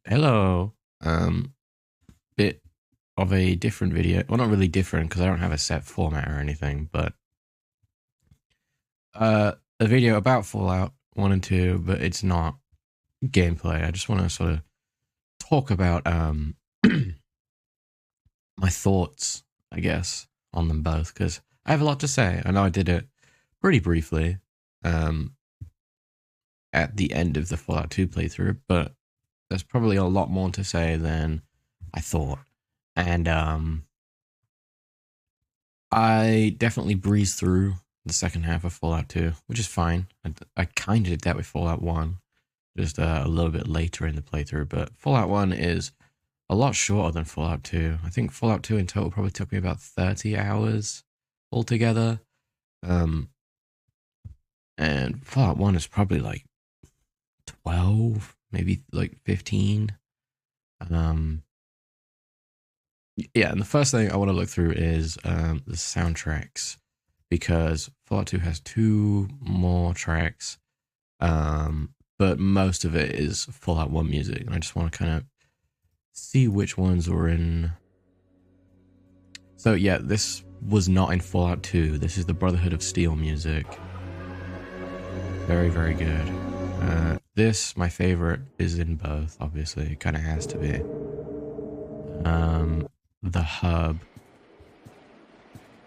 Hello. Bit of a different video. Well, not really different because I don't have a set format or anything, but a video about Fallout 1 and 2, but it's not gameplay. I just want to sort of talk about my thoughts, I guess, on them both because I have a lot to say. I know I did it pretty briefly um at the end of the Fallout 2 playthrough, but there's probably a lot more to say than I thought. And I definitely breezed through the second half of Fallout 2, which is fine. I kind of did that with Fallout 1, just a little bit later in the playthrough. But Fallout 1 is a lot shorter than Fallout 2. I think Fallout 2 in total probably took me about 30 hours altogether. And Fallout 1 is probably like 12, maybe like 15. Yeah, and the first thing I want to look through is the soundtracks because Fallout 2 has two more tracks, but most of it is Fallout 1 music. And I just want to kind of see which ones were in. So yeah, this was not in Fallout 2. This is the Brotherhood of Steel music. Very, very good. This, my favorite, is in both, obviously. It kind of has to be. The hub.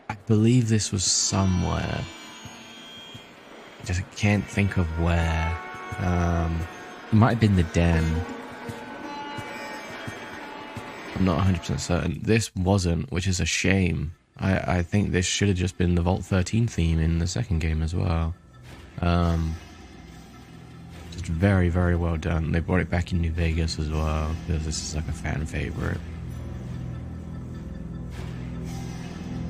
I believe this was somewhere. I just can't think of where. It might have been the den. I'm not 100% certain. This wasn't, which is a shame. I think this should have just been the Vault 13 theme in the second game as well. Just very, very well done. They brought it back in New Vegas as well, because this is like a fan favorite.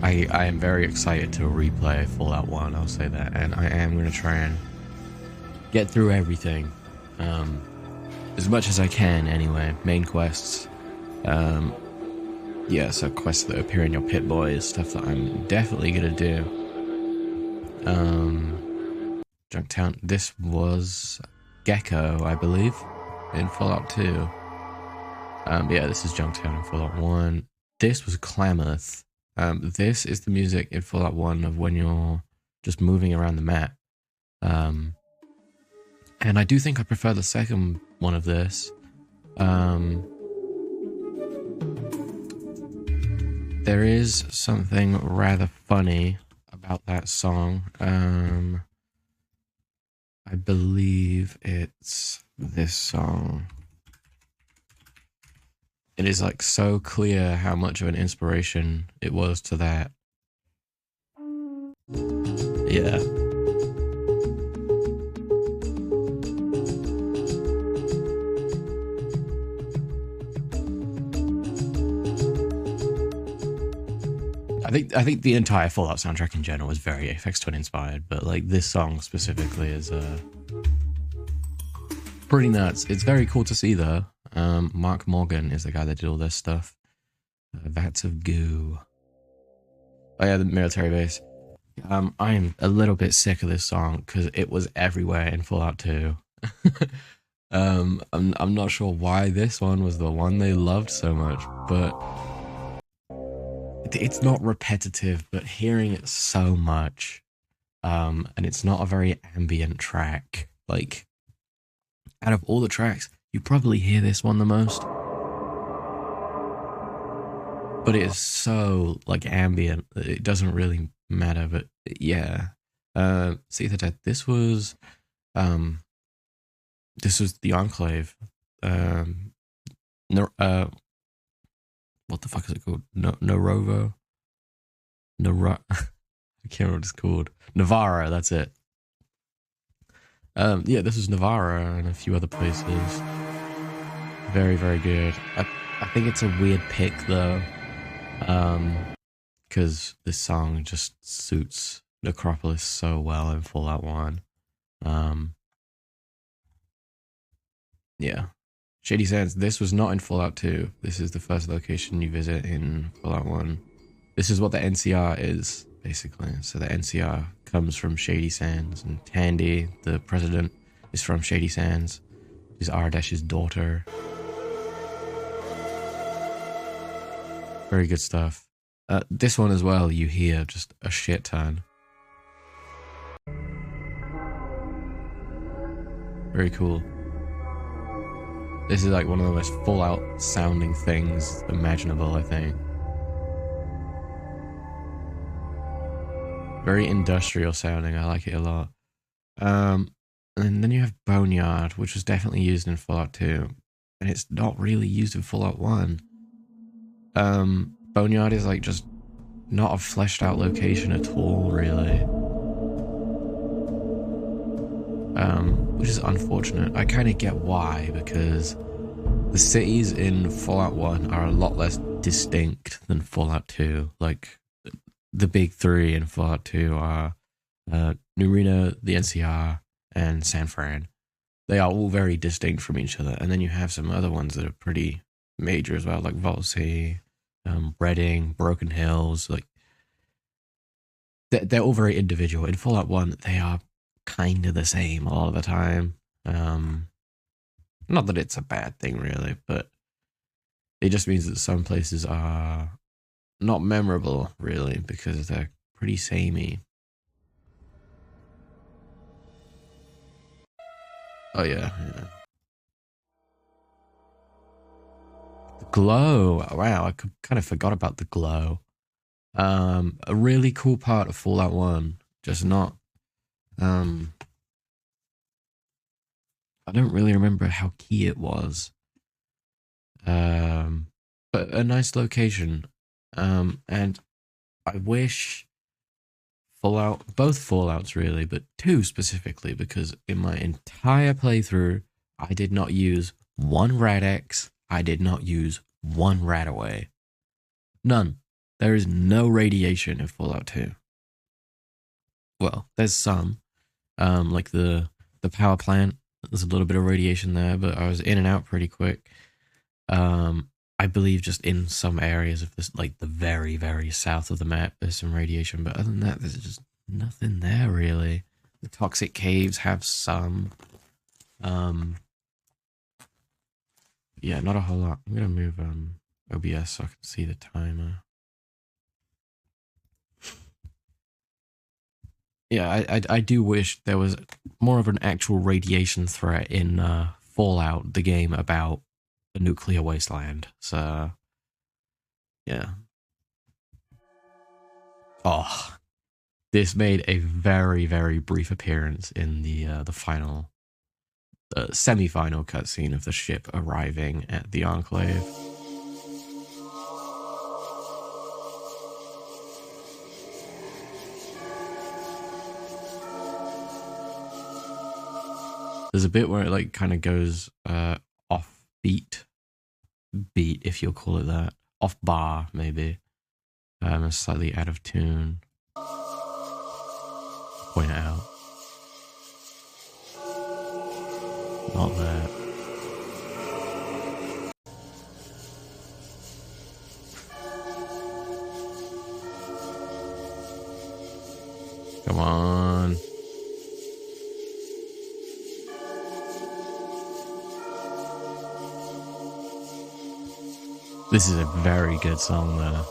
I am very excited to replay Fallout 1, I'll say that, and I am going to try and get through everything, as much as I can anyway. Main quests, yeah, so quests that appear in your Pip-Boy is stuff that I'm definitely going to do. Junktown, this was Gecko, I believe, in Fallout 2. Yeah, this is Junktown in Fallout 1. This was Klamath. This is the music in Fallout 1 of when you're just moving around the map. And I do think I prefer the second one of this. There is something rather funny about that song. I believe it's this song. It is like so clear how much of an inspiration it was to that. Yeah. I think the entire Fallout soundtrack in general is very Aphex Twin inspired, but like this song specifically is pretty nuts. It's very cool to see though. Mark Morgan is the guy that did all this stuff. Vats of Goo. Oh yeah, the military base. I am a little bit sick of this song because it was everywhere in Fallout 2. I'm not sure why this one was the one they loved so much, but it's not repetitive, but hearing it so much, and it's not a very ambient track. Like, out of all the tracks, you probably hear this one the most. But it is so, like, ambient that it doesn't really matter, but yeah. See the Dead. This was the Enclave. What the fuck is it called? Norovo? I can't remember what it's called. Navarra, that's it. Yeah, this is Navarra and a few other places. Very, very good. I think it's a weird pick though, because this song just suits Necropolis so well in Fallout 1. Yeah. Shady Sands, this was not in Fallout 2. This is the first location you visit in Fallout 1. This is what the NCR is, basically. So the NCR comes from Shady Sands, and Tandy, the president, is from Shady Sands. She's Ardesh's daughter. Very good stuff. This one as well, you hear just a shit ton. Very cool. This is like one of the most Fallout sounding things imaginable, I think. Very industrial sounding, I like it a lot. And then you have Boneyard, which was definitely used in Fallout 2. And it's not really used in Fallout 1. Boneyard is like just not a fleshed out location at all, really. Which is unfortunate. I kind of get why, because the cities in Fallout 1 are a lot less distinct than Fallout 2. Like, the big three in Fallout 2 are New Reno, the NCR, and San Fran. They are all very distinct from each other. And then you have some other ones that are pretty major as well, like Volsea, Redding, Broken Hills. Like, they're all very individual. In Fallout 1, they are kind of the same a lot of the time. Not that it's a bad thing, really, but it just means that some places are not memorable, really, because they're pretty samey. Oh, yeah. The glow. Wow, I kind of forgot about the glow. A really cool part of Fallout 1, just not... I don't really remember how key it was. But a nice location. And I wish Fallout, both Fallouts really, but 2 specifically, because in my entire playthrough, I did not use one Rad-X, I did not use one Radaway. None. There is no radiation in Fallout 2. Well, there's some. Like the power plant, there's a little bit of radiation there, but I was in and out pretty quick. I believe just in some areas of this, like the very, very south of the map, there's some radiation, but other than that, there's just nothing there really. The toxic caves have some. Yeah, not a whole lot. I'm gonna move OBS so I can see the timer. Yeah, I do wish there was more of an actual radiation threat in Fallout, the game about a nuclear wasteland. So, yeah. Oh, this made a very, very brief appearance in the final, semi-final cutscene of the ship arriving at the Enclave. There's a bit where it like kind of goes off beat, if you'll call it that, off bar maybe, slightly out of tune. Point it out. Not that. Come on. This is a very good song, though.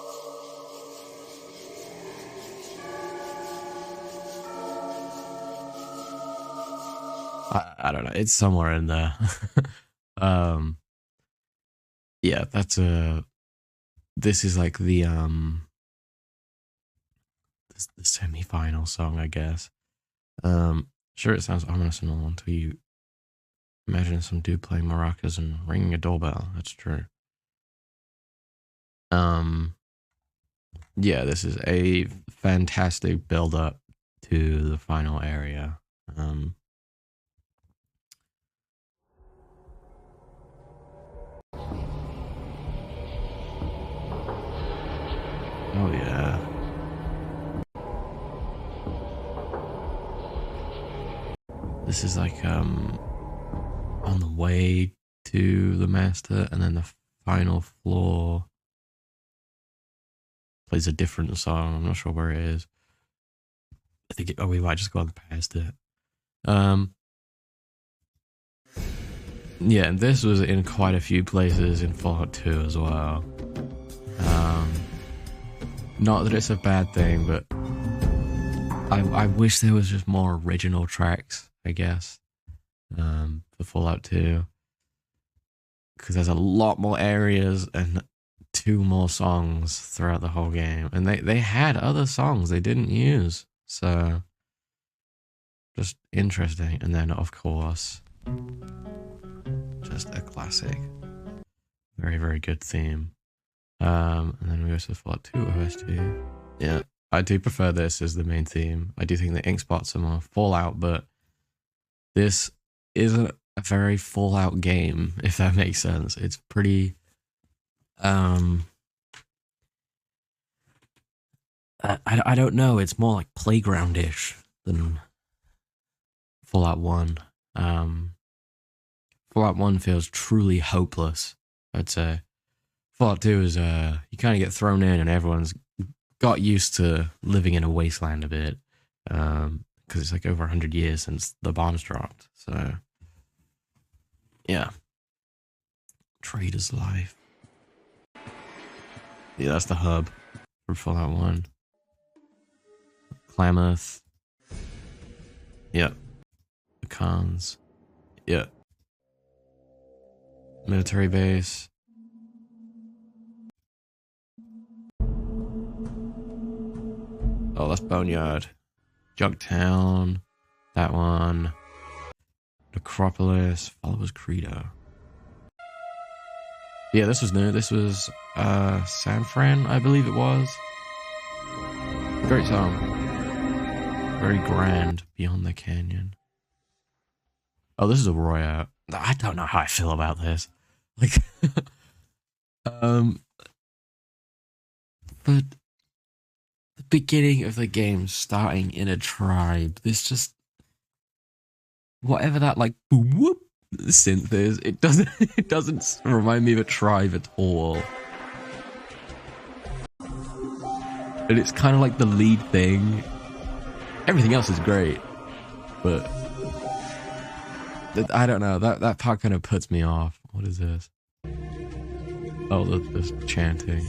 I don't know. It's somewhere in there. Yeah, that's this is like the semi-final song, I guess. Sure, it sounds ominous and all until you imagine some dude playing maracas and ringing a doorbell. That's true. Yeah, this is a fantastic build up to the final area. Oh yeah. This is like on the way to the master, and then the final floor plays a different song. I'm not sure where it is. I think we might just go on past it. Yeah, and this was in quite a few places in Fallout 2 as well. Um, Not that it's a bad thing, but I wish there was just more original tracks, I guess, for Fallout 2. Because there's a lot more areas and 2 more songs throughout the whole game. And they had other songs they didn't use. So, just interesting. And then, of course, just a classic. Very, very good theme. And then we go to the Fallout 2 OST. Yeah, I do prefer this as the main theme. I do think the ink spots are more Fallout, but this isn't a very Fallout game, if that makes sense. It's pretty I don't know, it's more like playground-ish than Fallout 1. Fallout 1 feels truly hopeless, I'd say. Fallout 2 is you kind of get thrown in and everyone's got used to living in a wasteland a bit, because it's like over 100 years since the bombs dropped. So yeah, Trader's Life. Yeah, that's the hub for Fallout 1. Klamath. Yep. The cons. Yep. Military base. Oh, that's Boneyard. Junktown. That one. Necropolis. Followers Credo. Yeah, this was new. This was San Fran, I believe it was. Great song. Very grand. Beyond the Canyon. Oh, this is a Roy. I don't know how I feel about this. Like, but the beginning of the game starting in a tribe, this just, whatever that like boom whoop synth is, it doesn't remind me of a tribe at all. And it's kind of like the lead thing. Everything else is great, but I don't know, that part kind of puts me off. What is this? Oh, the chanting.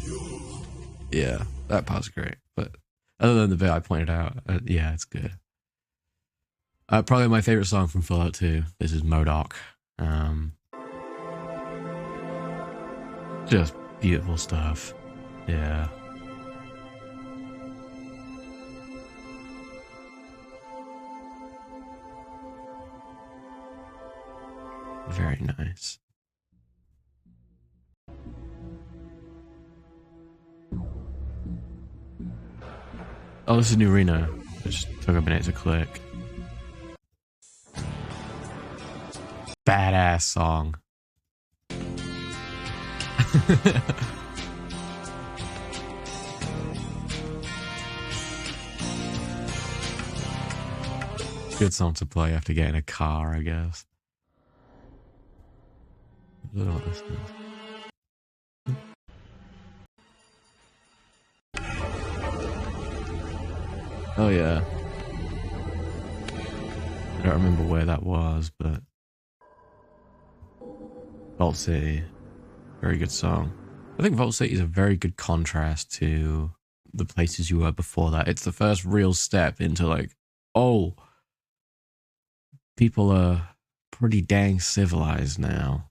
Yeah, that part's great, but other than the bit I pointed out, yeah, it's good. Probably my favorite song from Fallout 2. This is MODOK. Just beautiful stuff. Yeah. Very nice. Oh, this is New Reno. It just took a minute to click. Badass song. Good song to play after getting a car, I guess. I don't know what this is. Oh yeah. I don't remember where that was, but Vault City, very good song. I think Vault City is a very good contrast to the places you were before that. It's the first real step into like, oh, people are pretty dang civilized now.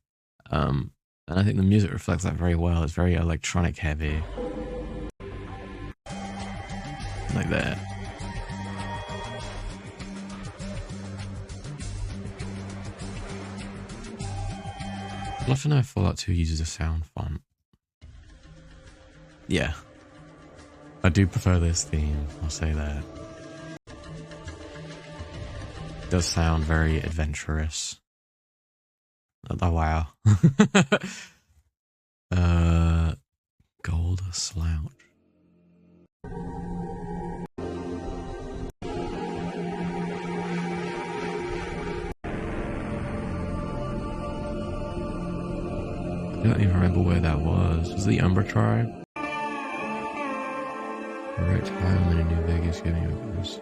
And I think the music reflects that very well. It's very electronic heavy. Like that. I'd love to know if Fallout 2 uses a sound font. Yeah. I do prefer this theme, I'll say that. It does sound very adventurous. Oh, wow. Gold Slouch. I don't even remember where that was. Was it the Umbra tribe? The right time in New Vegas getting over this.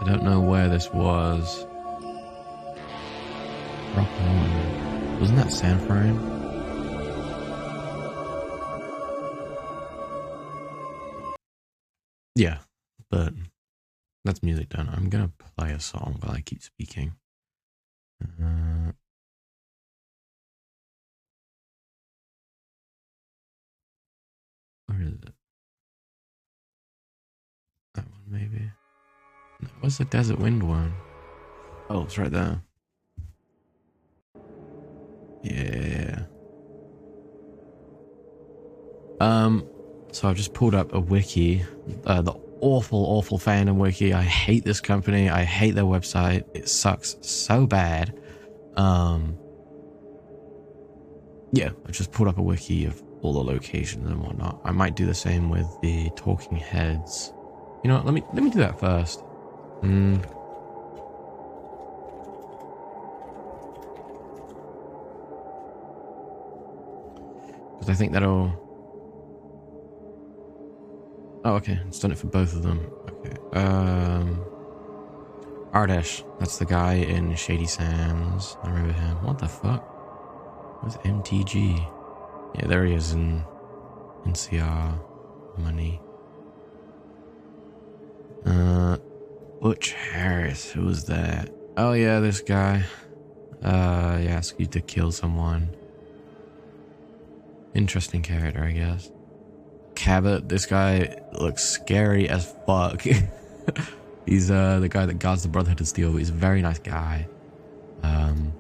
don't know where this was. Rock Mountain. Wasn't that San Fran? Yeah, but that's music done. I'm gonna play a song while I keep speaking. Where is it? That one, maybe. No, what's the Desert Wind one? Oh, it's right there. Yeah. So I've just pulled up a wiki, the awful fandom wiki. I hate this company. I hate their website. It sucks so bad. Yeah, I just pulled up a wiki of all the locations and whatnot. I might do the same with the Talking Heads. You know what? Let me do that first. Because I think that'll... Oh, okay. It's done it for both of them. Okay. Ardesh. That's the guy in Shady Sands. I remember him. What the fuck? What's MTG? Yeah, there he is in NCR. Money. Butch Harris. Who was that? Oh, yeah, this guy. He asked you to kill someone. Interesting character, I guess. Cabot, this guy looks scary as fuck. He's the guy that guards the Brotherhood of Steel. He's a very nice guy. I'm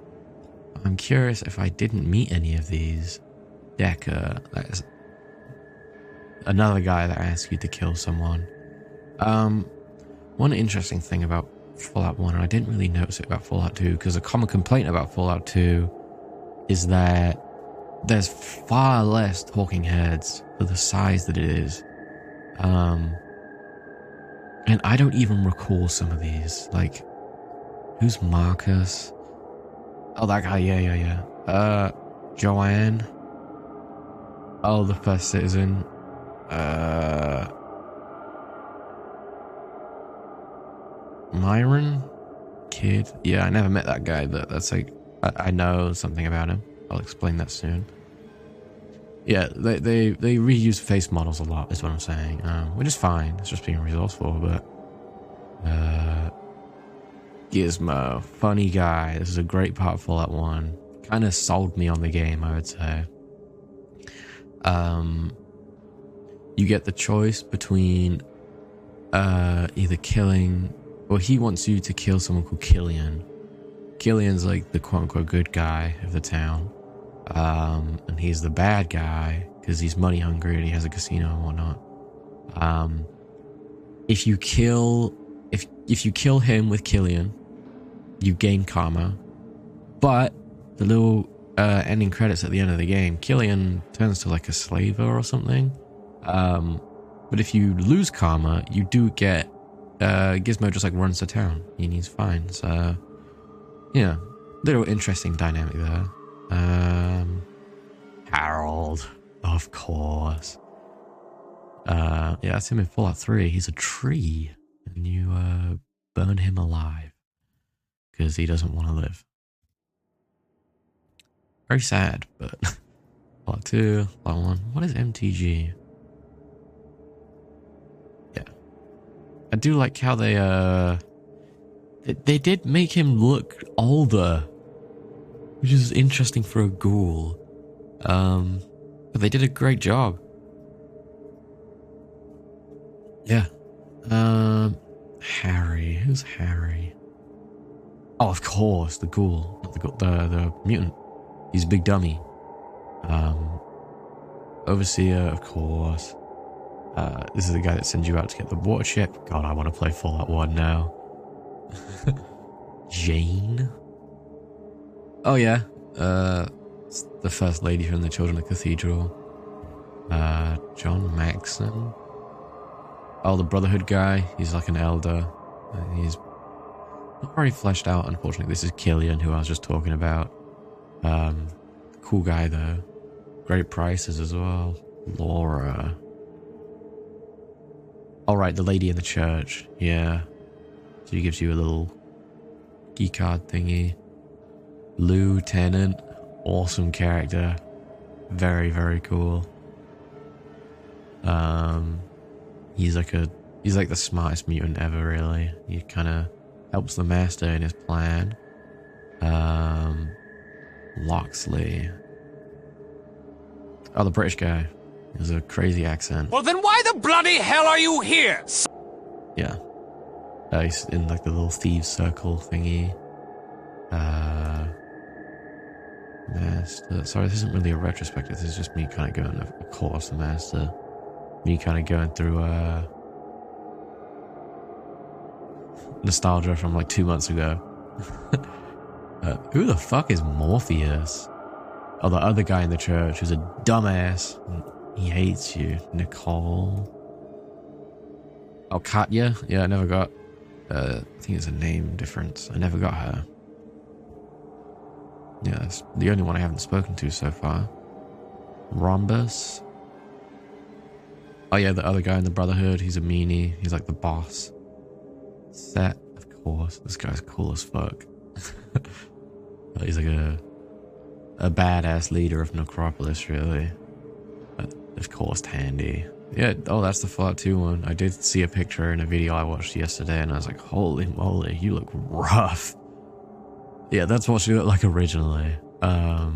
curious if I didn't meet any of these. Decker, that's another guy that asks you to kill someone. One interesting thing about Fallout 1, and I didn't really notice it about Fallout 2, because a common complaint about Fallout 2 is that there's far less talking heads for the size that it is. And I don't even recall some of these. Like, who's Marcus? Oh, that guy, yeah. Joanne. Oh, the First Citizen. Myron? Kid? Yeah, I never met that guy, but that's like... I know something about him. I'll explain that soon. Yeah, they reuse face models a lot, is what I'm saying. Which is fine. It's just being resourceful, but... Gizmo. Funny guy. This is a great part of Fallout 1. Kind of sold me on the game, I would say. You get the choice between either killing... Well, he wants you to kill someone called Killian. Killian's like the quote-unquote good guy of the town. And he's the bad guy because he's money hungry and he has a casino and whatnot. If you kill him with Killian, you gain karma. But the little ending credits at the end of the game, Killian turns to like a slaver or something. But if you lose karma, you do get Gizmo just like runs the town and he's fine. So yeah, little interesting dynamic there. Harold, of course. Yeah, that's him in Fallout 3. He's a tree, and you burn him alive because he doesn't want to live. Very sad, but Fallout 2, Fallout 1. What is MTG? Yeah, I do like how they did make him look older, which is interesting for a ghoul. But they did a great job. Yeah. Harry. Who's Harry? Oh, of course, the ghoul, not the mutant. He's a big dummy. Overseer, of course. This is the guy that sends you out to get the water chip. God, I want to play Fallout 1 now. Jane. Oh yeah. It's the first lady from the Children of Cathedral. John Maxon. Oh, the Brotherhood guy. He's like an elder. He's not very fleshed out, unfortunately. This is Killian, who I was just talking about. Cool guy, though. Great prices as well. Laura. Alright, the lady in the church. Yeah. So he gives you a little key card thingy. Lieutenant, awesome character, very, very cool. He's like the smartest mutant ever, really. He kind of helps the master in his plan. Loxley. Oh, the British guy. He has a crazy accent. Well, then why the bloody hell are you here? Yeah. He's in like the little thieves circle thingy. Master. Sorry, this isn't really a retrospective. This is just me kind of going, of course, the master. Me kind of going through nostalgia from like 2 months ago. Who the fuck is Morpheus? Oh, the other guy in the church who's a dumbass. He hates you. Nicole. Oh, Katya? Yeah, I never got... I think it's a name difference. I never got her. Yeah, that's the only one I haven't spoken to so far. Rhombus. Oh yeah, the other guy in the Brotherhood. He's a meanie. He's like the boss. Set, of course. This guy's cool as fuck. He's like a badass leader of Necropolis, really. But of course, Tandy. Yeah, oh, that's the Fallout 2 one. I did see a picture in a video I watched yesterday, and I was like, holy moly, you look rough. Yeah, that's what she looked like originally. I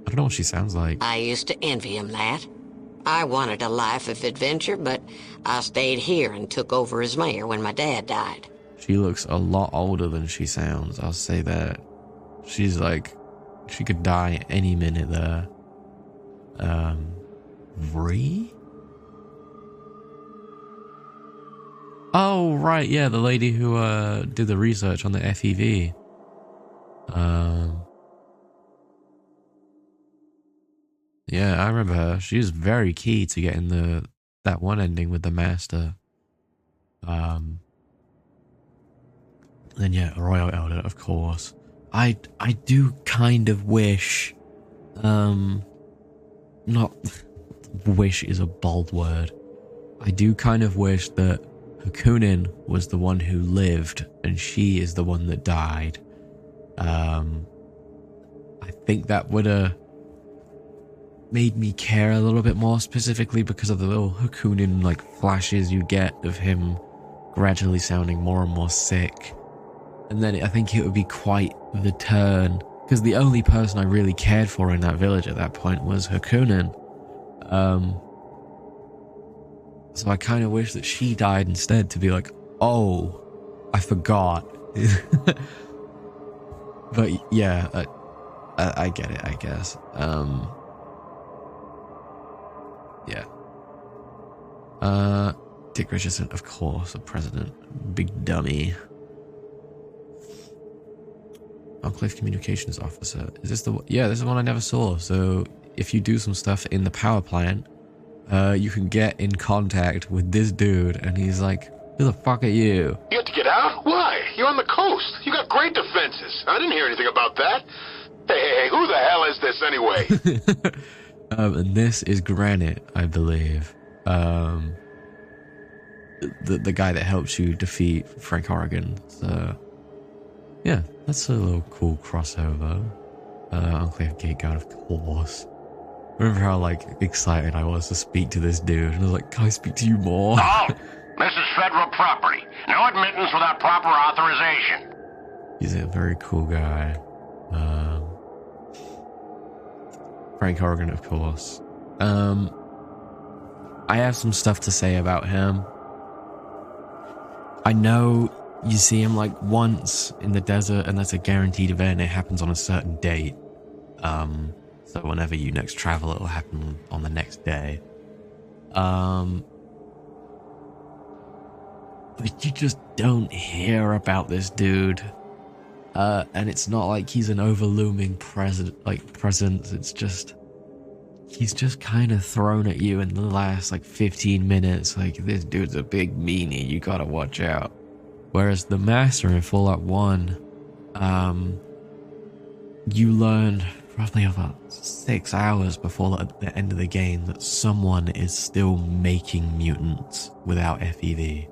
don't know what she sounds like. I used to envy him that. I wanted a life of adventure, but I stayed here and took over as mayor when my dad died. She looks a lot older than she sounds, I'll say that. She's like, she could die any minute there. Vree? Oh, right, yeah, the lady who did the research on the FEV. Yeah, I remember her. She was very key to getting that one ending with the master. Then yeah, Royal Elder, of course. I do kind of wish, not wish is a bold word. I do kind of wish that Hakunin was the one who lived and she is the one that died. I think that would have made me care a little bit more, specifically because of the little Hakunin like flashes you get of him gradually sounding more and more sick. And then I think it would be quite the turn, because the only person I really cared for in that village at that point was Hakunin. So I kind of wish that she died instead, to be like, oh, I forgot. But yeah, I get it, I guess. Yeah. Dick Richardson, of course, the president. Big dummy. Enclave Communications Officer. Is this the... Yeah, this is one I never saw. So if you do some stuff in the power plant, you can get in contact with this dude, and he's like, who the fuck are you? You have to get out? Why? You're on the coast. You got great defenses. I didn't hear anything about that. Hey, who the hell is this anyway? And this is Granite, I believe. The guy that helps you defeat Frank Horrigan. So, yeah, that's a little cool crossover. Enclave Gate Guard, of course. Remember how, like, excited I was to speak to this dude? And I was like, can I speak to you more? No! This is federal property. No admittance without proper authorization. He's a very cool guy. Frank Horrigan, of course. I have some stuff to say about him. I know you see him like once in the desert, and that's a guaranteed event. It happens on a certain date. So whenever you next travel, it'll happen on the next day. But you just don't hear about this dude. And it's not like he's an overlooming presence. It's just, he's just kind of thrown at you in the last like 15 minutes. Like, this dude's a big meanie, you gotta watch out. Whereas the Master in Fallout 1, you learn roughly about 6 hours before the end of the game that someone is still making mutants without FEV.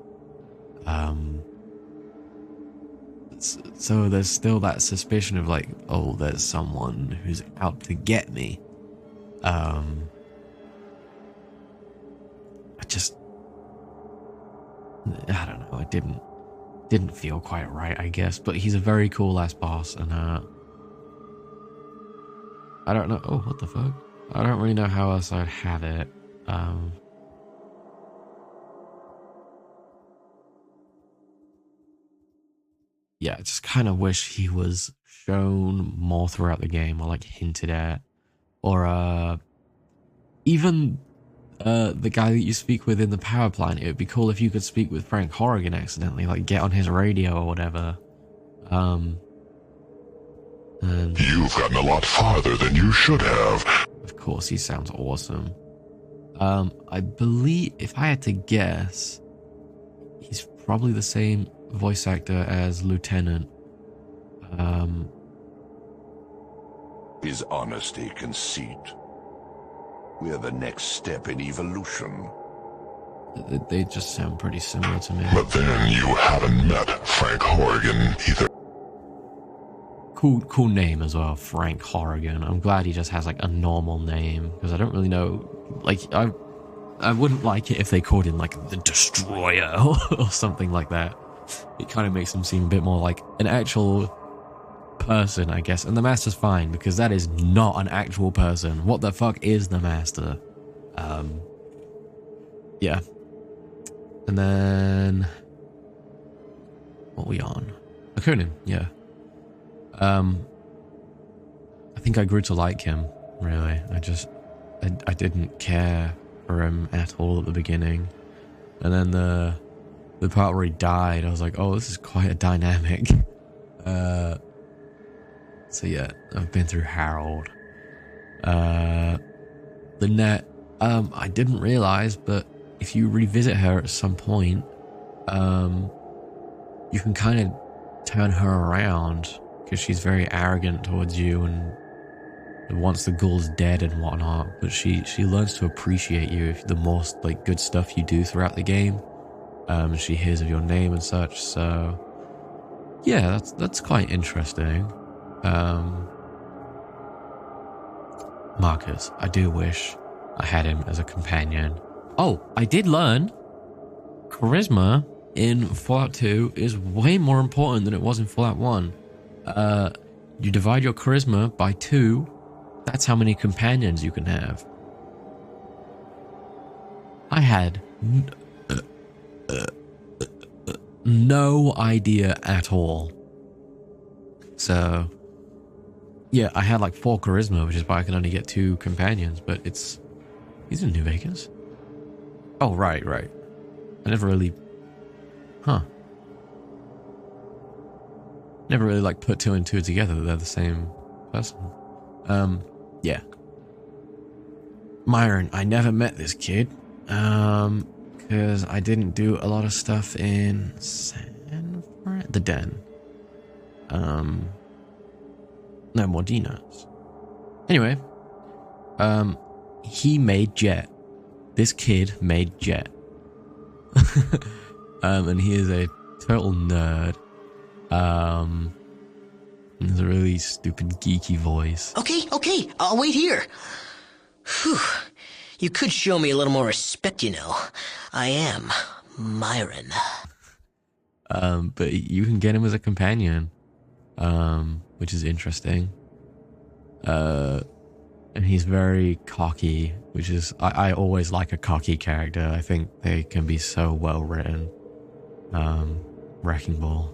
So there's still that suspicion of like, oh, there's someone who's out to get me. I don't know. It didn't feel quite right, I guess. But he's a very cool ass boss, and I don't know. Oh, what the fuck? I don't really know how else I'd have it. Yeah, I just kind of wish he was shown more throughout the game, or like hinted at, or even the guy that you speak with in the power plant. It would be cool if you could speak with Frank Horrigan accidentally, like get on his radio or whatever. And You've gotten a lot farther than you should have. of course, he sounds awesome. I believe, if I had to guess, he's probably the same voice actor as Lieutenant. His honesty, conceit. We're the next step in evolution. They just sound pretty similar to me. But then you haven't met Frank Horrigan either. Cool name as well, Frank Horrigan. I'm glad he just has like a normal name, because I don't really know. Like, I wouldn't like it if they called him like the Destroyer or something like that. It kind of makes him seem a bit more like an actual person, I guess. And the Master's fine, because that is not an actual person. What the fuck is the Master? Yeah. And then what are we on? Akunin, yeah. I think I grew to like him, really. I didn't care for him at all at the beginning. And then the part where he died, I was like, oh, this is quite a dynamic. So yeah, I've been through Harold. The Net, I didn't realize, but if you revisit her at some point, you can kind of turn her around, because she's very arrogant towards you and wants the ghouls dead and whatnot. But she learns to appreciate you if the more like good stuff you do throughout the game. She hears of your name and such. So yeah, that's quite interesting. Marcus, I do wish I had him as a companion. Oh, I did learn charisma in Fallout 2 is way more important than it was in Fallout 1. You divide your charisma by 2. That's how many companions you can have. I had no idea at all. So yeah, I had like 4 charisma, which is why I can only get 2 companions. But he's in New Vegas. Oh, right. I never really, never really like put 2 and 2 together that they're the same person. Yeah. Myron, I never met this kid, because I didn't do a lot of stuff in the Den. No more Dinos. Anyway, he made Jet. This kid made Jet. And he is a total nerd. There's a really stupid geeky voice. Okay, I'll wait here. Whew. You could show me a little more respect, you know. I am Myron. But you can get him as a companion, which is interesting. And he's very cocky, which is, I always like a cocky character. I think they can be so well written. Wrecking Ball.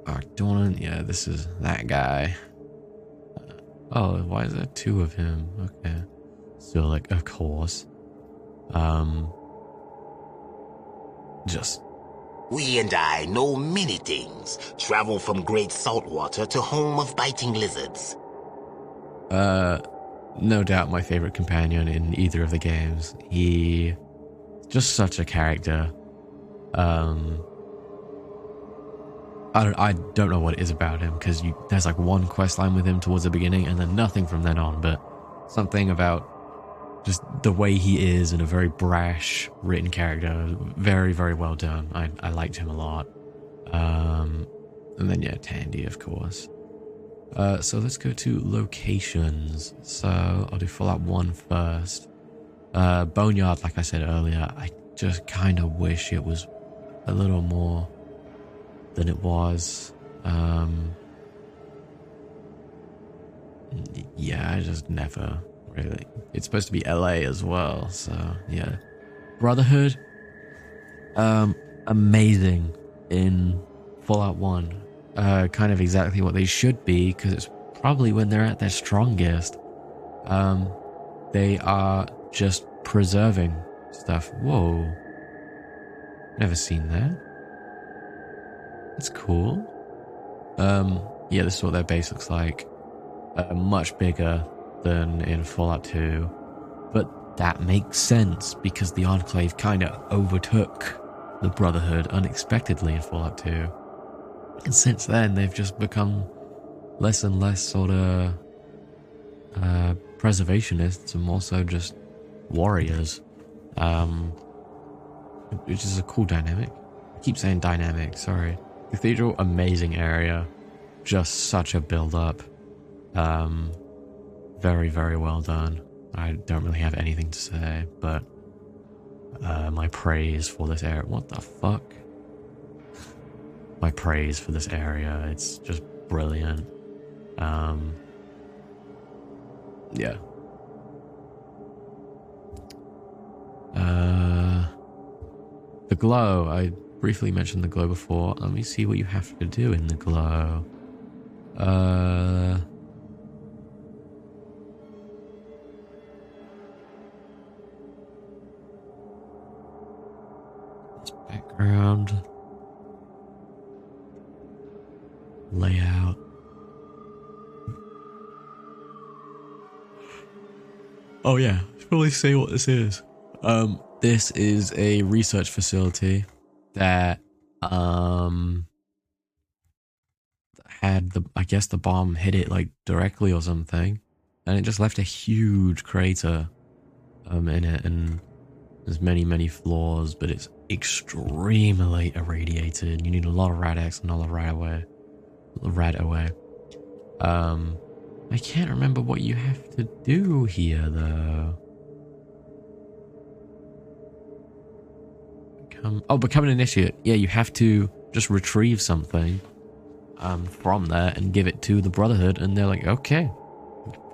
Arcdonan, yeah, this is that guy. Oh, why is there 2 of him? Okay. So, like, of course. We and I know many things. Travel from great saltwater to home of biting lizards. No doubt my favorite companion in either of the games. He... just such a character. I don't know what it is about him, because there's like one quest line with him towards the beginning and then nothing from then on, but something about just the way he is, and a very brash written character. Very, very well done. I liked him a lot. And then yeah, Tandy, of course. So let's go to locations. So I'll do Fallout 1 first. Boneyard, like I said earlier, I just kind of wish it was a little more than it was. Yeah, I just never really. It's supposed to be LA as well, so yeah. Brotherhood, amazing in Fallout 1. Kind of exactly what they should be, because it's probably when they're at their strongest. They are just preserving stuff. Whoa. Never seen that. That's cool. Yeah, this is what their base looks like. Much bigger than in Fallout 2. But that makes sense, because the Enclave kind of overtook the Brotherhood unexpectedly in Fallout 2. And since then, they've just become less and less sort of preservationists and more so just warriors. Which is a cool dynamic. I keep saying dynamic, sorry. Cathedral, amazing area. Just such a build-up. Very, very well done. I don't really have anything to say, but my praise for this area. What the fuck? My praise for this area. It's just brilliant. Yeah. The glow. I briefly mentioned the glow before. Let me see what you have to do in the glow. This background. Layout. Oh yeah, should probably say what this is. This is a research facility that had I guess the bomb hit it like directly or something, and it just left a huge crater in it, and there's many flaws, but it's extremely irradiated. You need a lot of rad-X and a lot of rad-away. I can't remember what you have to do here though. Become an initiate. Yeah, you have to just retrieve something from there and give it to the Brotherhood, and they're like, okay,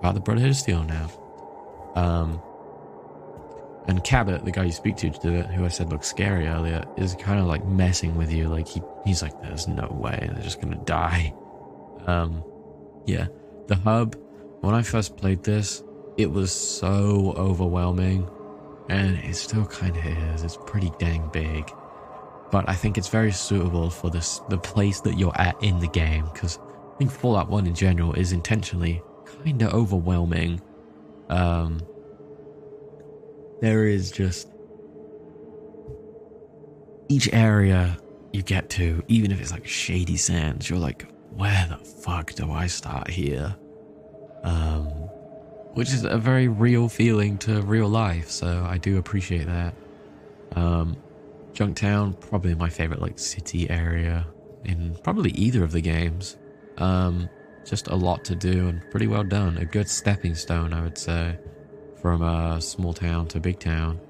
part of the Brotherhood is Steel now. And Cabot, the guy you speak to do it, who I said looked scary earlier, is kind of like messing with you. Like he's like, there's no way, they're just gonna die. Yeah, the hub. When I first played this, it was so overwhelming. And it still kind of is. It's pretty dang big. But I think it's very suitable for the place that you're at in the game. Because I think Fallout 1 in general is intentionally kind of overwhelming. There is just... each area you get to, even if it's like Shady Sands, you're like, where the fuck do I start here? Which is a very real feeling to real life, so I do appreciate that. Junktown, probably my favorite like city area in probably either of the games. Just a lot to do and pretty well done. A good stepping stone, I would say, from a small town to big town.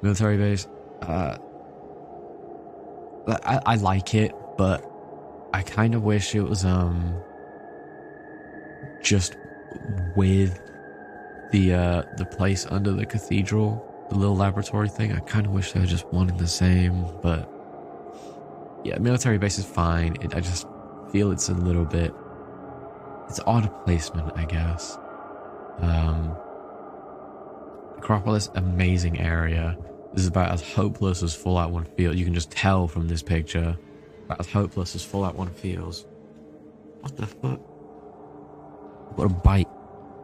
Military base, I like it, but I kind of wish it was just with the place under the cathedral, the little laboratory thing. I kind of wish they were just one and the same, but yeah, military base is fine. I just feel it's a little bit, it's odd placement, I guess. Acropolis, amazing area. This is about as hopeless as Fallout 1 feels. You can just tell from this picture. About as hopeless as Fallout 1 feels. What the fuck? What a bite.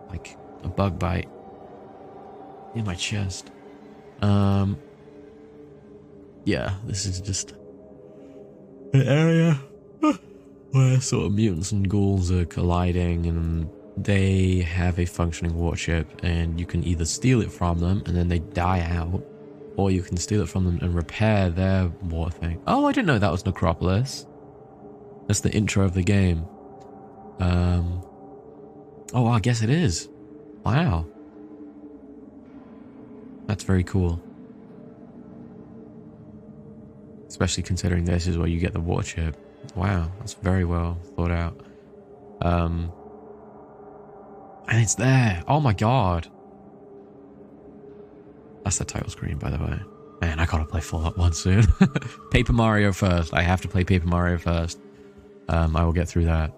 Like a bug bite. In my chest. Yeah, this is just an area where sort of mutants and ghouls are colliding, and they have a functioning warship, and you can either steal it from them and then they die out, or you can steal it from them and repair their war thing. Oh, I didn't know that was Necropolis. That's the intro of the game. Oh, I guess it is. Wow. That's very cool. Especially considering this is where you get the warship. Wow, that's very well thought out. And it's there. Oh my god. That's the title screen, by the way. Man, I gotta play Fallout 1 soon. Paper Mario first. I have to play Paper Mario first. I will get through that.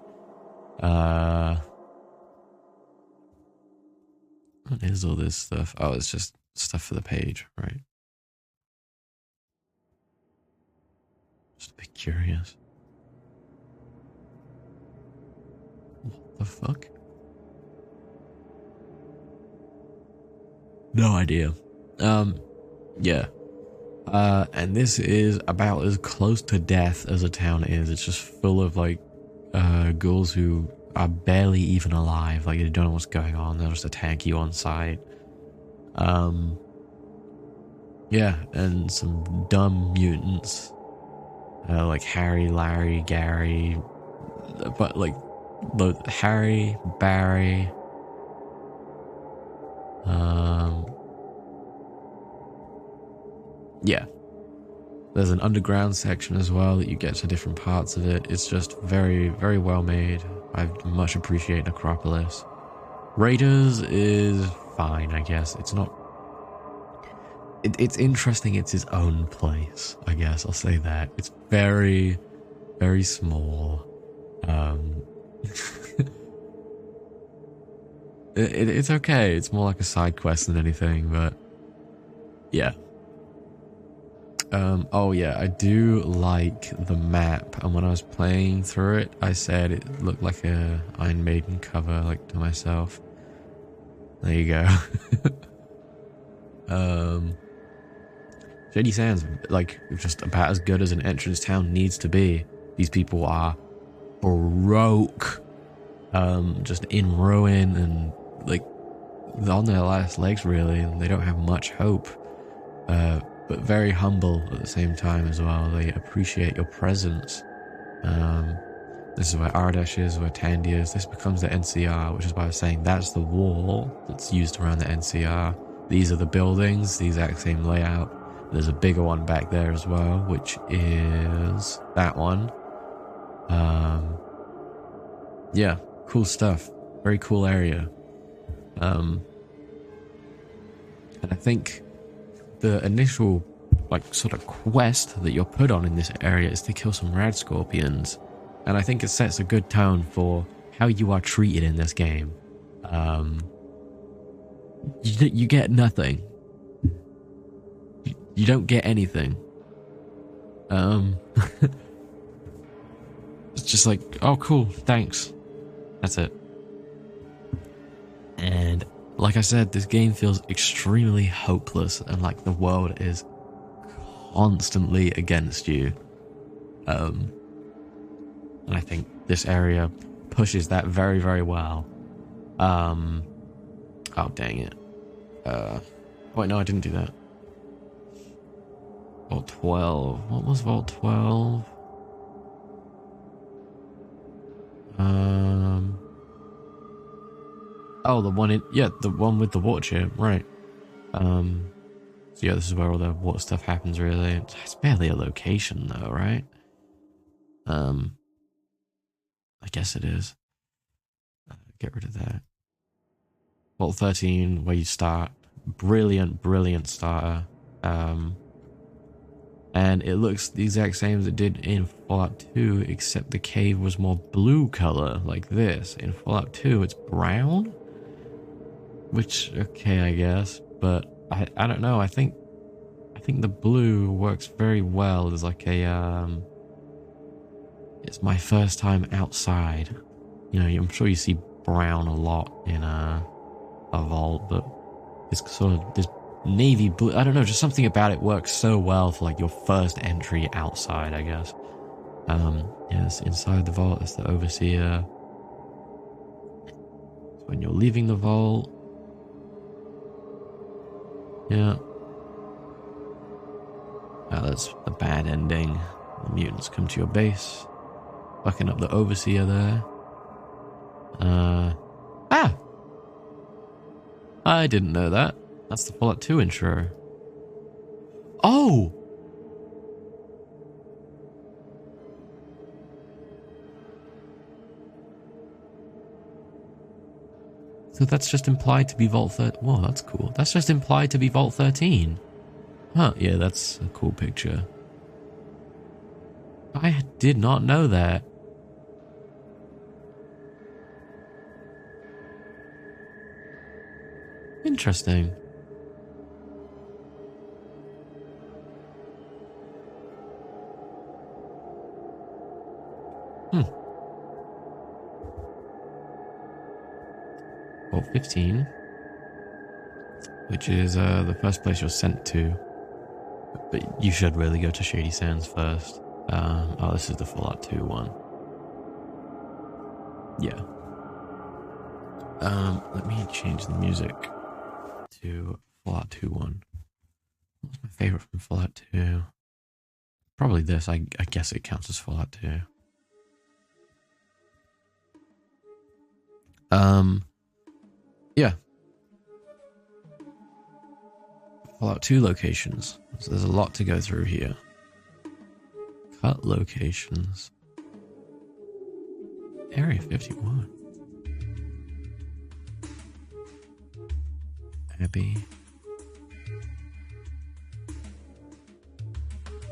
What is all this stuff? Oh, it's just stuff for the page, right? Just a bit curious. What the fuck? No idea. Yeah. And this is about as close to death as a town is. It's just full of like ghouls who are barely even alive. Like, you don't know what's going on. They'll just attack you on sight. Yeah, and some dumb mutants. Like Harry, Larry, Gary. But like Harry, Barry. Yeah. There's an underground section as well that you get to different parts of it. It's just very, very well made. I much appreciate Necropolis. Raiders is fine, I guess. It's not... It's interesting. It's its own place, I guess. I'll say that. It's very, very small. It's okay. It's more like a side quest than anything, but yeah. Oh yeah, I do like the map, and when I was playing through it, I said it looked like a Iron Maiden cover, like, to myself. There you go. Shady Sands, like, just about as good as an entrance town needs to be. These people are broke, just in ruin and like on their last legs, really, and they don't have much hope. But very humble at the same time as well. They appreciate your presence. This is where Ardash is, where Tandy is. This becomes the NCR, which is why I was saying that's the wall that's used around the NCR. These are the buildings, the exact same layout. There's a bigger one back there as well, which is that one. Yeah, cool stuff. Very cool area. And I think the initial, like, sort of quest that you're put on in this area is to kill some rad scorpions. And I think it sets a good tone for how you are treated in this game. You get nothing. You don't get anything. It's just like, oh cool, thanks. That's it. And like I said, this game feels extremely hopeless, and like the world is constantly against you. And I think this area pushes that very, very well. Oh dang it. Wait, no, I didn't do that. Vault 12. What was Vault 12? Oh, the one the one with the warship, right. So yeah, this is where all the water stuff happens, really. It's barely a location though, right? I guess it is. Get rid of that. Vault 13, where you start. Brilliant starter. And it looks the exact same as it did in Fallout 2, except the cave was more blue color, like this. In Fallout 2, it's brown? Which, okay, I guess. But I don't know. I think the blue works very well. There's like a it's my first time outside. You know, I'm sure you see brown a lot in a vault, but it's sort of this navy blue. I don't know, just something about it works so well for like your first entry outside, I guess. Yes, inside the vault is the Overseer. when you're leaving the vault. Yeah. That's the bad ending. The mutants come to your base, fucking up the overseer there. I didn't know that. That's the Fallout 2 intro. Oh! So that's just implied to be Vault 13. Whoa, that's cool. That's just implied to be Vault 13. Huh, yeah, that's a cool picture. I did not know that. Interesting. Vault 15, which is the first place you're sent to. But you should really go to Shady Sands first. Oh, this is the Fallout 2 one. Yeah. Let me change the music to Fallout 2 one. What's my favorite from Fallout 2? Probably this. I guess it counts as Fallout 2. Yeah. Fallout 2 locations. So there's a lot to go through here. Cut locations. Area 51. Abbey.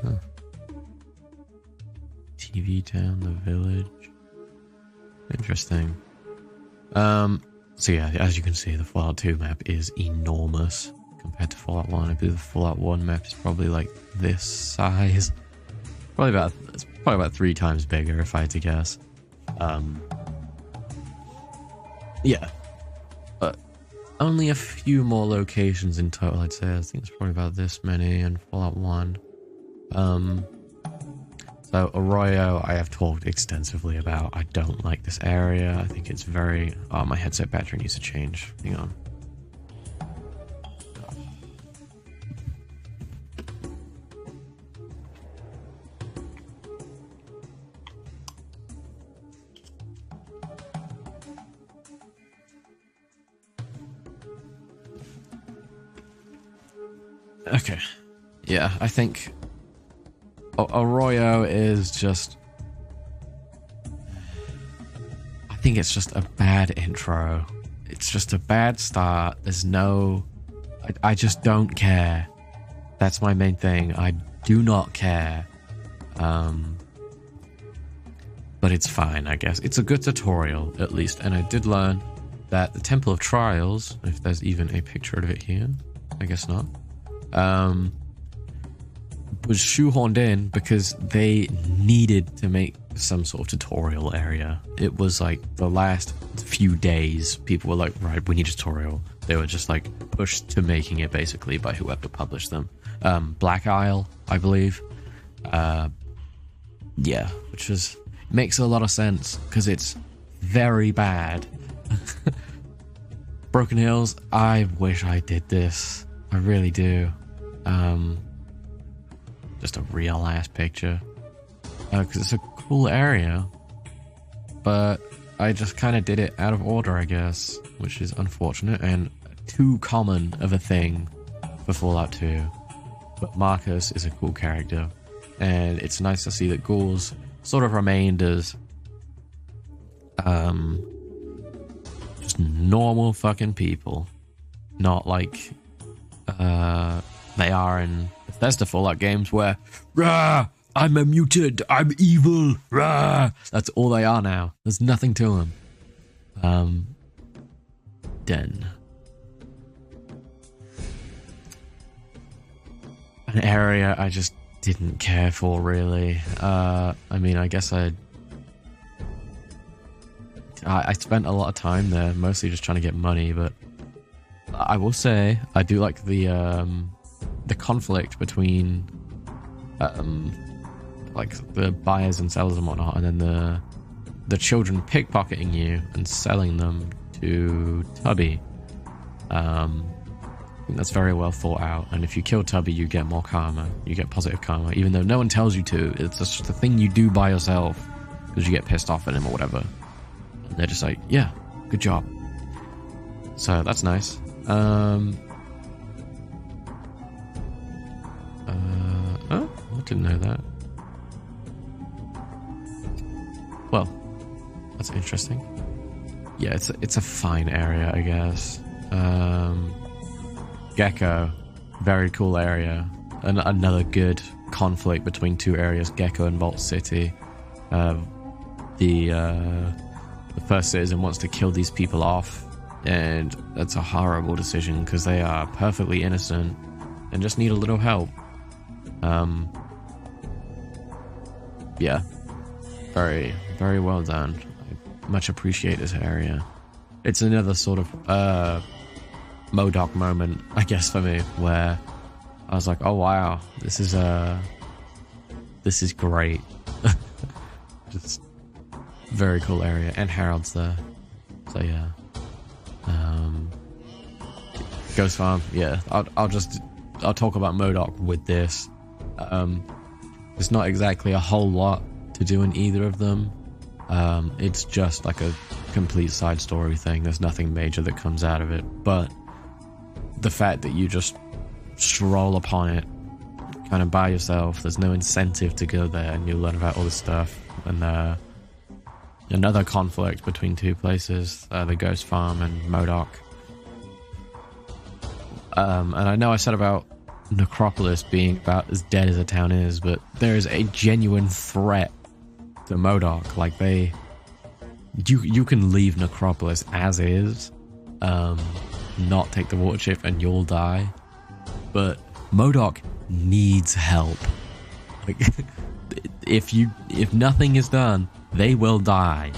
Huh. TV Town, the village. Interesting. So yeah, as you can see, the Fallout 2 map is enormous compared to Fallout 1. I believe the Fallout 1 map is probably like this size. It's probably about 3 times bigger if I had to guess. Yeah. But only a few more locations in total, I'd say. I think it's probably about this many in Fallout 1. So Arroyo, I have talked extensively about. I don't like this area. I think it's very... Oh, my headset battery needs to change. Hang on. Okay. Yeah, I think... Arroyo is just... I think it's just a bad intro. It's just a bad start. There's no... I just don't care. That's my main thing. I do not care. But it's fine, I guess. It's a good tutorial, at least. And I did learn that the Temple of Trials, if there's even a picture of it here, I guess not, was shoehorned in because they needed to make some sort of tutorial area. It was like the last few days, people were like, right, we need a tutorial. They were just like pushed to making it basically by whoever published them. Black Isle, I believe. Yeah, which is makes a lot of sense because it's very bad. Broken Hills, I wish I did this. I really do. Just a real ass picture. Because it's a cool area. But I just kind of did it out of order, I guess. Which is unfortunate and too common of a thing for Fallout 2. But Marcus is a cool character. And it's nice to see that ghouls sort of remained as... just normal fucking people. Not like... they are in Bethesda Fallout games where, rah, I'm a mutant, I'm evil, rah. That's all they are now. There's nothing to them. Den. An area I just didn't care for, really. I mean, I guess I spent a lot of time there, mostly just trying to get money, but I will say I do like the conflict between like the buyers and sellers and whatnot, and then the children pickpocketing you and selling them to Tubby. I think that's very well thought out. And if you kill Tubby, you get more karma. You get positive karma, even though no one tells you to. It's just a thing you do by yourself because you get pissed off at him or whatever. And they're just like, yeah, good job. So that's nice. Oh, I didn't know that. Well, that's interesting. Yeah, it's a fine area, I guess. Gecko, very cool area. Another good conflict between two areas, Gecko and Vault City. The first citizen wants to kill these people off, and that's a horrible decision because they are perfectly innocent and just need a little help. Yeah, very, very well done. I much appreciate this area. It's another sort of MODOK moment, I guess, for me, where I was like, oh wow, this is great. Just very cool area, and Harold's there, so yeah. Ghost Farm, yeah. I'll talk about MODOK with this. There's not exactly a whole lot to do in either of them. It's just like a complete side story thing. There's nothing major that comes out of it, but the fact that you just stroll upon it kind of by yourself, there's no incentive to go there, and you learn about all this stuff. And another conflict between two places, the Ghost Farm and MODOK. And I know I said about Necropolis being about as dead as a town is, but there is a genuine threat to MODOK. Like, you can leave Necropolis as is, not take the water chip, and you'll die. But MODOK needs help. Like, if nothing is done, they will die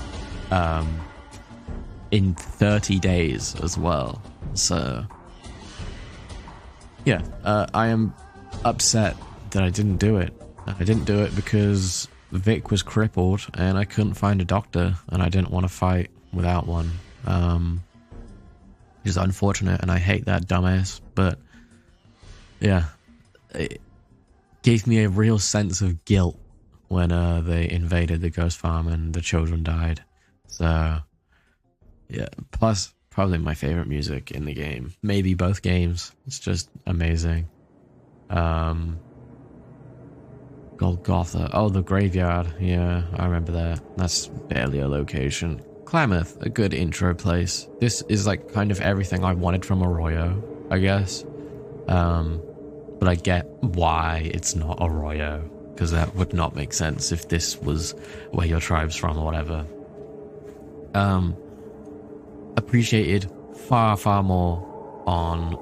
in 30 days as well. So yeah, I am upset that I didn't do it. I didn't do it because Vic was crippled and I couldn't find a doctor, and I didn't want to fight without one. Which is unfortunate, and I hate that dumbass. But yeah, it gave me a real sense of guilt when they invaded the Ghost Farm and the children died. So yeah, plus probably my favorite music in the game, maybe both games. It's just amazing. Golgotha, oh, the graveyard, yeah, I remember that. That's barely a location. Klamath, a good intro place. This is like kind of everything I wanted from Arroyo, I guess. But I get why it's not Arroyo, because that would not make sense if this was where your tribe's from or whatever. Appreciated far, far more on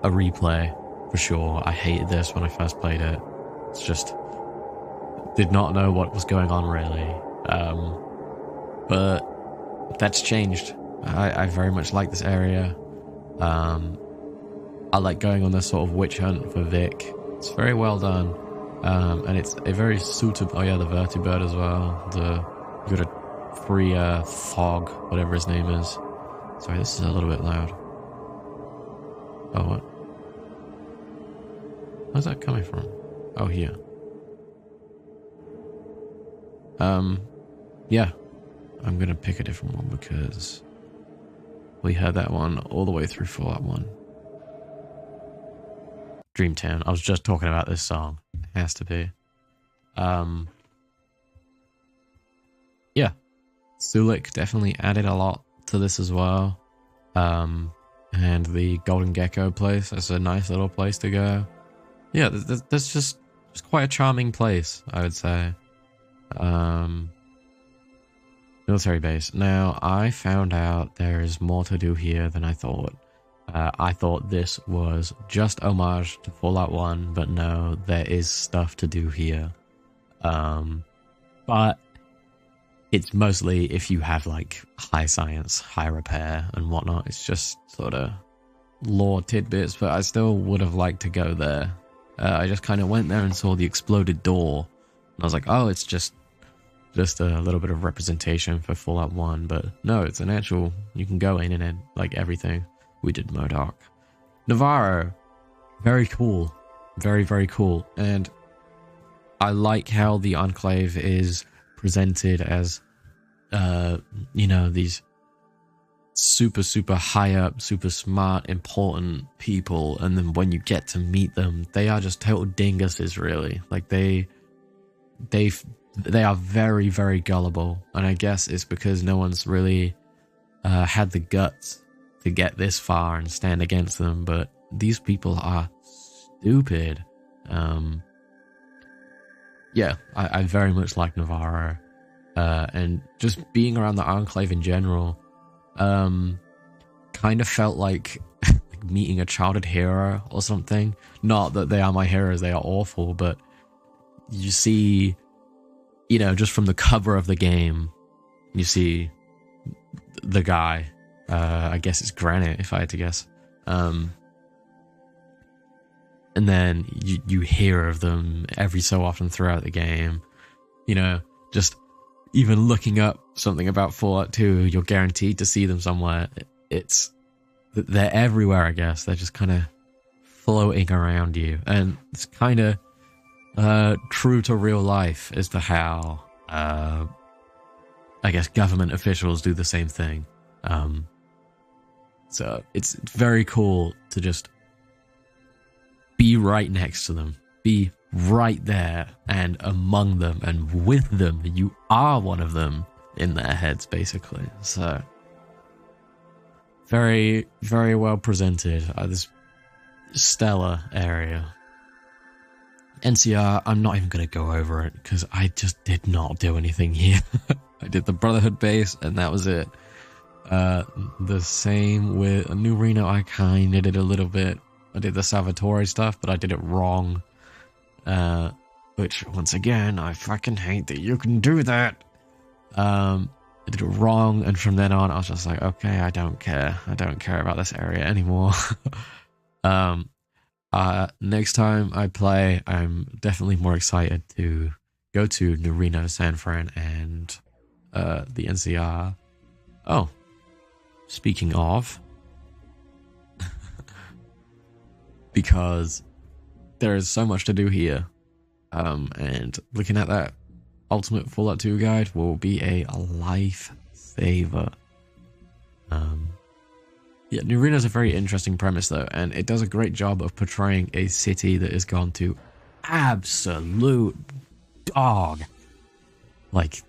a replay, for sure. I hated this when I first played it. It's just, did not know what was going on, really. But that's changed. I very much like this area. I like going on this sort of witch hunt for Vic. It's very well done. And it's a very suitable... Oh yeah, the vertibird as well. You got a free Fog, whatever his name is. Sorry, this is a little bit loud. Oh, what? Where's that coming from? Oh, here. Yeah. I'm gonna pick a different one because we had that one all the way through Fallout 1. Dreamtown. I was just talking about this song. It has to be. Yeah. Sulik definitely added a lot to this as well. And the Golden Gecko place, that's a nice little place to go. Yeah, that's just quite a charming place, I would say. Military base. Now, I found out there is more to do here than I thought. I thought this was just homage to Fallout 1, but no, there is stuff to do here. But it's mostly if you have like high science, high repair and whatnot. It's just sort of lore tidbits, but I still would have liked to go there. I just kind of went there and saw the exploded door. And I was like, oh, it's just just a little bit of representation for Fallout 1, but no, it's an actual, you can go in and like everything. We did MODOK. Navarro, very cool. Very, very cool. And I like how the Enclave is presented as, you know, these super, super high up, super smart, important people. And then when you get to meet them, they are just total dinguses, really. Like, they are very, very gullible. And I guess it's because no one's really had the guts to get this far and stand against them. But these people are stupid. Yeah, I very much like Navarro. And just being around the Enclave in general, kind of felt like meeting a childhood hero or something. Not that they are my heroes, they are awful, but you see, you know, just from the cover of the game, you see the guy, I guess it's Granite, if I had to guess. And then you hear of them every so often throughout the game. You know, just even looking up something about Fallout 2, you're guaranteed to see them somewhere. They're everywhere, I guess. They're just kind of floating around you. And it's kind of true to real life as to how, I guess, government officials do the same thing. So it's very cool to just be right next to them, be right there and among them and with them. You are one of them in their heads, basically. So very, very well presented. This stellar area. NCR, I'm not even going to go over it because I just did not do anything here. I did the Brotherhood base and that was it. The same with New Reno, I kind of did a little bit. I did the Salvatore stuff, but I did it wrong. Which, once again, I fucking hate that you can do that. I did it wrong, and from then on, I was just like, okay, I don't care. I don't care about this area anymore. Next time I play, I'm definitely more excited to go to New Reno, San Fran, and the NCR. Oh, speaking of, because there is so much to do here, and looking at that Ultimate Fallout 2 guide will be a lifesaver. Yeah, New Reno is a very interesting premise, though, and it does a great job of portraying a city that has gone to absolute dog. Like,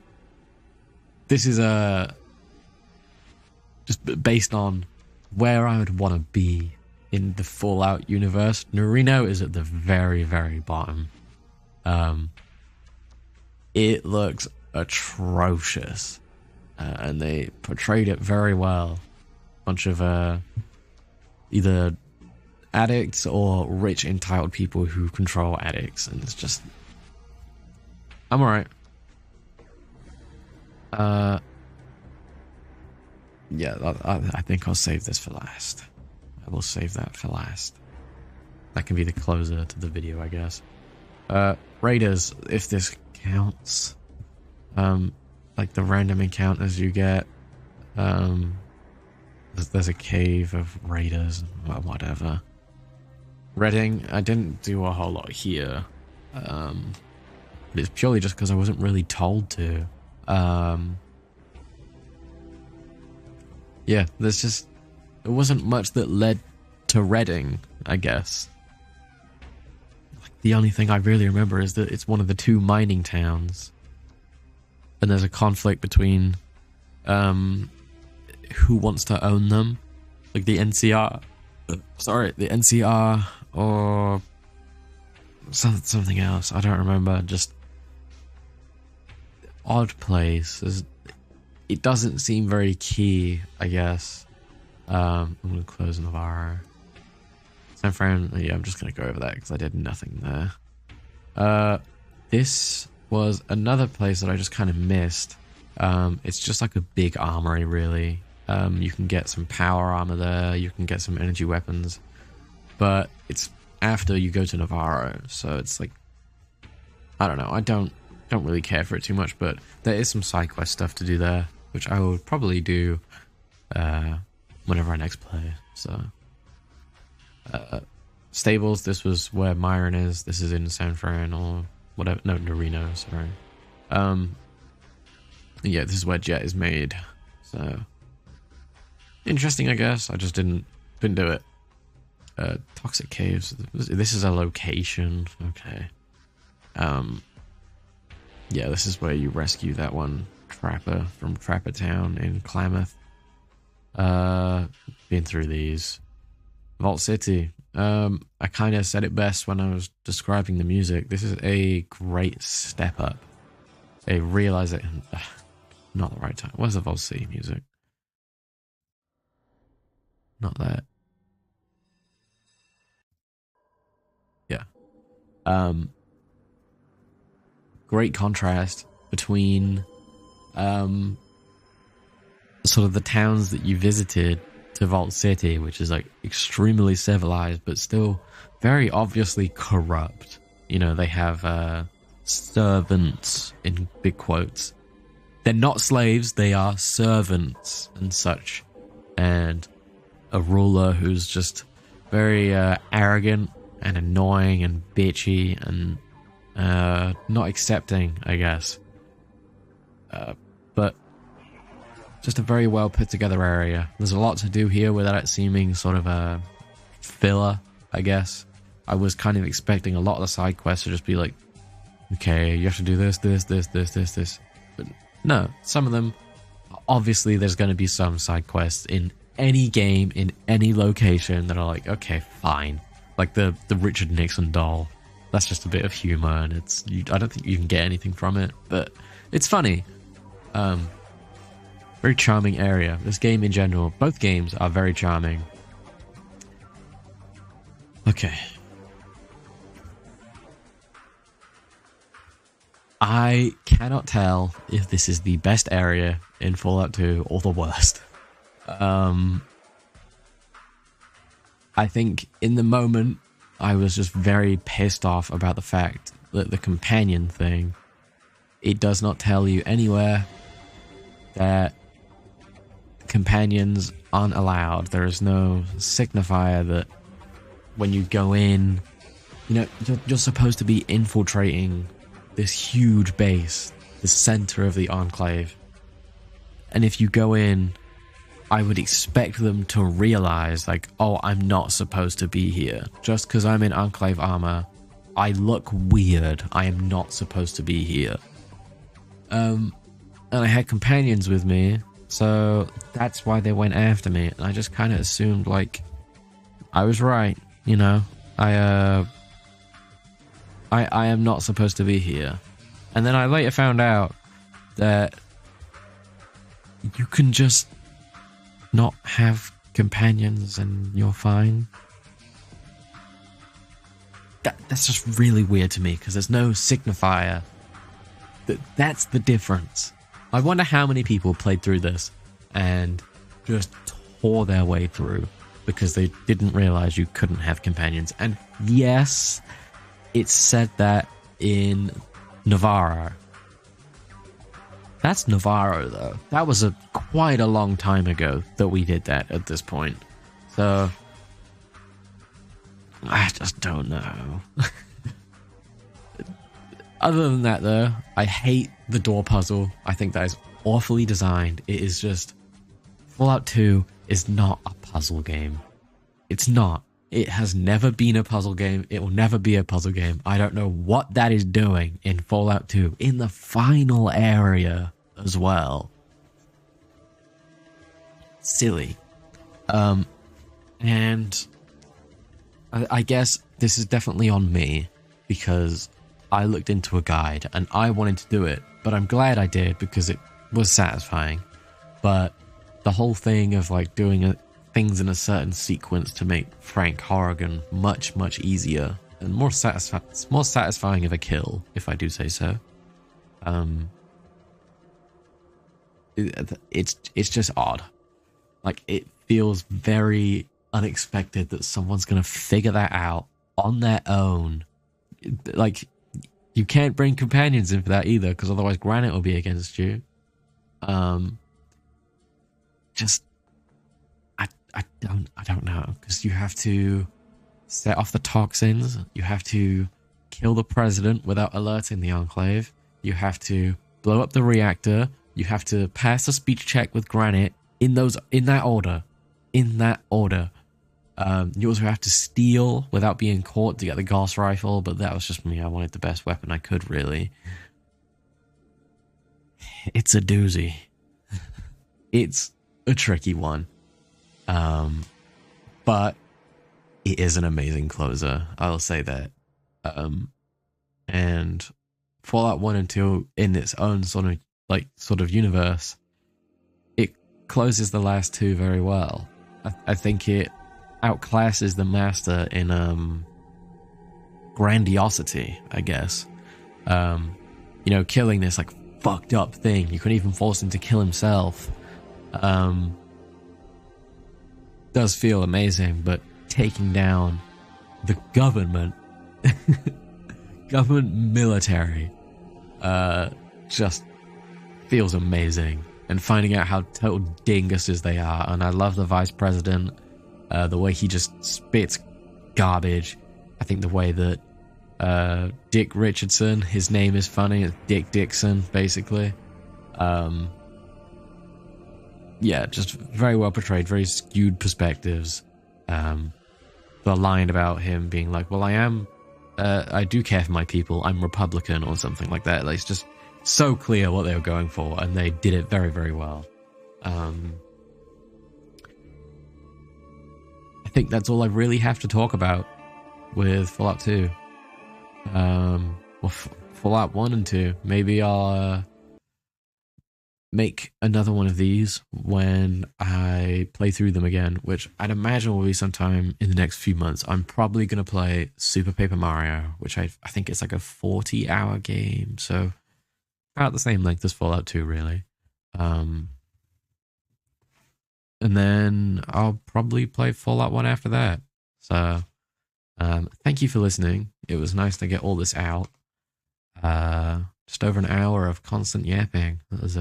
this is just based on where I would want to be in the Fallout universe. New Reno is at the very, very bottom. It looks atrocious, and they portrayed it very well. Bunch of either addicts or rich entitled people who control addicts, and it's just, I'm alright. Yeah, I think I'll save this for last. I will save that for last. That can be the closer to the video, I guess. Raiders, if this counts. Like the random encounters you get. There's a cave of raiders, whatever. Redding, I didn't do a whole lot here. But it's purely just because I wasn't really told to. Yeah, there's just, there wasn't much that led to Redding, I guess. Like, the only thing I really remember is that it's one of the two mining towns. And there's a conflict between who wants to own them. Like the NCR. Sorry, the NCR or something else. I don't remember. Just odd place. It doesn't seem very key, I guess. I'm going to close Navarro. San Fran, yeah, I'm just going to go over that because I did nothing there. This was another place that I just kind of missed. It's just like a big armory, really. You can get some power armor there. You can get some energy weapons. But it's after you go to Navarro. So it's like, I don't know. I don't don't really care for it too much, but there is some side quest stuff to do there, which I will probably do whenever I next play. So, stables. This was where Myron is. This is in San Fran or whatever. No, Reno. Sorry. Yeah, this is where Jet is made. So interesting, I guess. I just didn't do it. Toxic Caves. This is a location. Okay. Yeah, this is where you rescue that one trapper from Trapper Town in Klamath. Been through these. Vault City. I kind of said it best when I was describing the music. This is a great step up. A realization. Not the right time. Where's the Vault City music? Not that. Yeah. Great contrast between sort of the towns that you visited to Vault City, which is like extremely civilized but still very obviously corrupt. You know, they have servants in big quotes. They're not slaves, they are servants and such. And a ruler who's just very arrogant and annoying and bitchy and not accepting, I guess. But just a very well put together area. There's a lot to do here without it seeming sort of a filler, I guess. I was kind of expecting a lot of the side quests to just be like, okay, you have to do this. But no, some of them, obviously there's going to be some side quests in any game, in any location that are like, okay, fine. Like the Richard Nixon doll. That's just a bit of humor, and I don't think you can get anything from it, but it's funny. Very charming area. This game in general, both games are very charming. Okay. I cannot tell if this is the best area in Fallout 2 or the worst. I think in the moment, I was just very pissed off about the fact that the companion thing, it does not tell you anywhere that companions aren't allowed. There is no signifier that when you go in, you know, you're supposed to be infiltrating this huge base, the center of the Enclave. And if you go in, I would expect them to realize, like, oh, I'm not supposed to be here. Just because I'm in Enclave armor, I look weird. I am not supposed to be here. And I had companions with me, so that's why they went after me. And I just kind of assumed, like, I was right, you know? I am not supposed to be here. And then I later found out that you can just not have companions and you're fine. That's just really weird to me, because there's no signifier. That's the difference. I wonder how many people played through this and just tore their way through because they didn't realize you couldn't have companions. And yes, it said that in Navarro. That's Navarro, though. That was quite a long time ago that we did that at this point. So, I just don't know. Other than that, though, I hate the door puzzle. I think that is awfully designed. It is just... Fallout 2 is not a puzzle game. It's not. It has never been a puzzle game. It will never be a puzzle game. I don't know what that is doing in Fallout 2, in the final area as well. Silly. And I guess this is definitely on me, because I looked into a guide and I wanted to do it, but I'm glad I did because it was satisfying. But the whole thing of like doing things in a certain sequence to make Frank Horrigan much, much easier and more satisfying of a kill, if I do say so. It's just odd. Like, it feels very unexpected that someone's gonna figure that out on their own. Like, You can't bring companions in for that either, because otherwise Granite will be against you. Just I don't know, because you have to set off the toxins. You have to kill the president without alerting the Enclave. You have to blow up the reactor. You have to pass a speech check with Granite in that order. You also have to steal without being caught to get the Gauss rifle, but that was just me. I wanted the best weapon I could, really. It's a doozy. It's a tricky one. But it is an amazing closer. I'll say that. And Fallout 1 and 2 in its own sort of universe, it closes the last two very well. I think it outclasses the master in grandiosity, I guess. Killing this like fucked up thing. You couldn't even force him to kill himself. Does feel amazing, but taking down the government military just feels amazing. And finding out how total dinguses they are. And I love the vice president, the way he just spits garbage. I think the way that Dick Richardson, his name is funny, it's Dick Dixon, basically. Yeah, just very well portrayed, very skewed perspectives. The line about him being like, well, I do care for my people, I'm Republican, or something like that. Like, it's just so clear what they were going for, and they did it very, very well. I think that's all I really have to talk about with Fallout 2. Fallout 1 and 2. Maybe I'll make another one of these when I play through them again, which I'd imagine will be sometime in the next few months. I'm probably going to play Super Paper Mario, which I think it's like a 40-hour game, so about the same length as Fallout 2, really. And then I'll probably play Fallout 1 after that. So, thank you for listening. It was nice to get all this out. Just over an hour of constant yapping. It was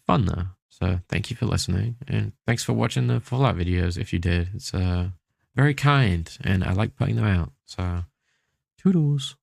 fun, though. So, thank you for listening. And thanks for watching the Fallout videos, if you did. It's very kind, and I like putting them out. So, toodles.